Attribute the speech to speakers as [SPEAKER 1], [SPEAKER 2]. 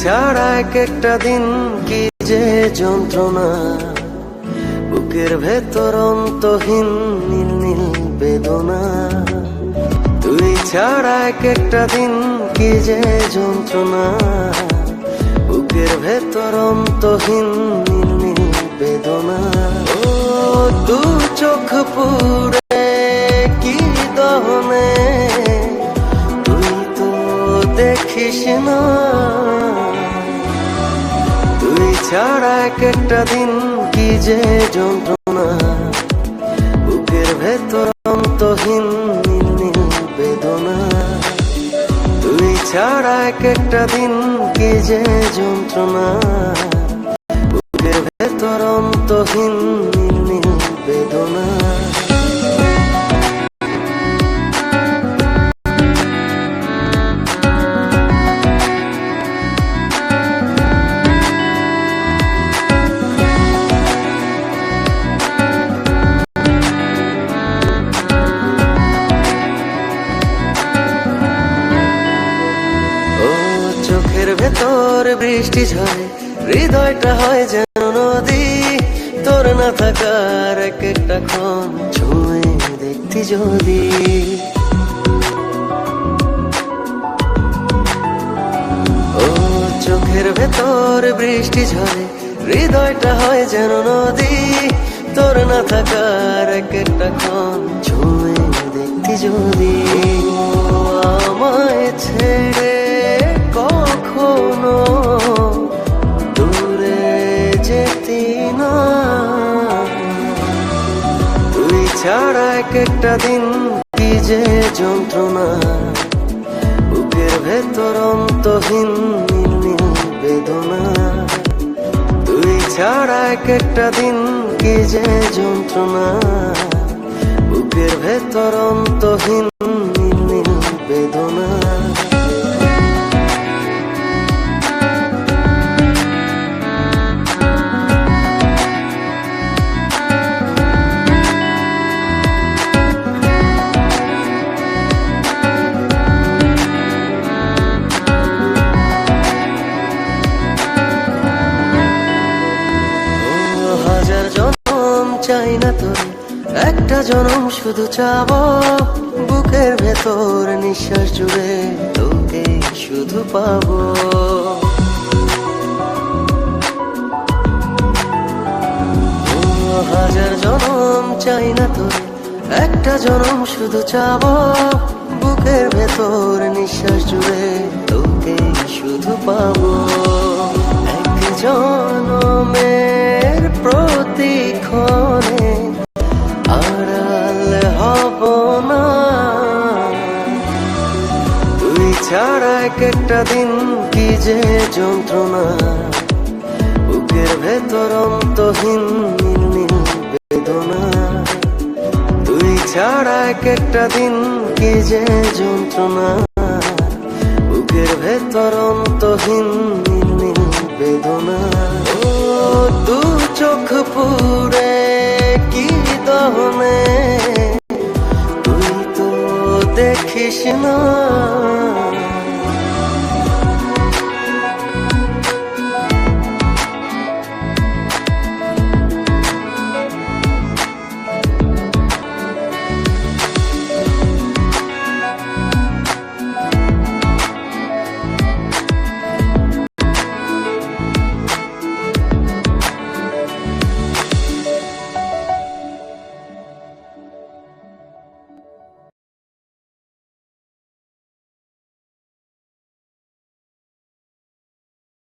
[SPEAKER 1] ছাড়া এক একটা দিন কি যে যন্ত্রণা, বুকের ভেতর অন্তহীন নীল নীল বেদনা। তুই ছাড়া এক একটা দিন কি যে যন্ত্রণা, বুকের ভেতর অন্তহীন নীল নীল বেদনা। ও দু চোখ পুরে কি দহনে, তুই তো দেখিস না। তুই ছাড়া এক একটা দিন কি যে যন্ত্রণা, বুকের ভেতর অন্তহীন নীল নীল বেদনা। তুই ছাড়া এক একটা দিন কি যে যন্ত্রণা, বুকের ভেতর অন্তহীন নীল নীল বেদনা। চোখের ভেতর বৃষ্টি ঝরে, হৃদয়টা হয় যেন নদী। তোর না থাকার এক একটা ক্ষণ ছুঁয়ে দেখতি যদি। ও চোখের ভেতর বৃষ্টি ঝরে, হৃদয়টা হয় যেন নদী। তোর না থাকার এক একটা ক্ষণ ছুঁয়ে দেখতি যদি। আমায় ছেড়ে কখনো দূরে যেতি না। তুই ছাড়া এক একটা দিন কি যে যন্ত্রণা, বুকের ভেতর অন্তহীন নীল নীল বেদনা। তুই ছাড়া এক একটা দিন কি যে যন্ত্রণা, বুকের ভেতর অন্তহীন নীল নীল বেদনা। হাজার জনম চাই না তোর, একটা জনম শুধু চাবো। বুকের ভেতর নিঃশ্বাস জুড়ে তোকে শুধু পাবো। হাজার জনম চাই না তোর, একটা জনম শুধু চাবো। বুকের ভেতর নিঃশ্বাস জুড়ে তোকে শুধু পাবো। এক জনমের প্রতিক্ষণে আড়াল হব না। তুই ছাড়া এক একটা দিন কি যে যন্ত্রণা, বুকের ভেতর অন্তহীন নীল নীল বেদনা। তুই ছাড়া এক একটা দিন কি যে যন্ত্রণা, বুকের ভেতর অন্তহীন নীল নীল বেদনা। ও দু চোখ পুরে কি দহনে, তুই তো দেখিস না।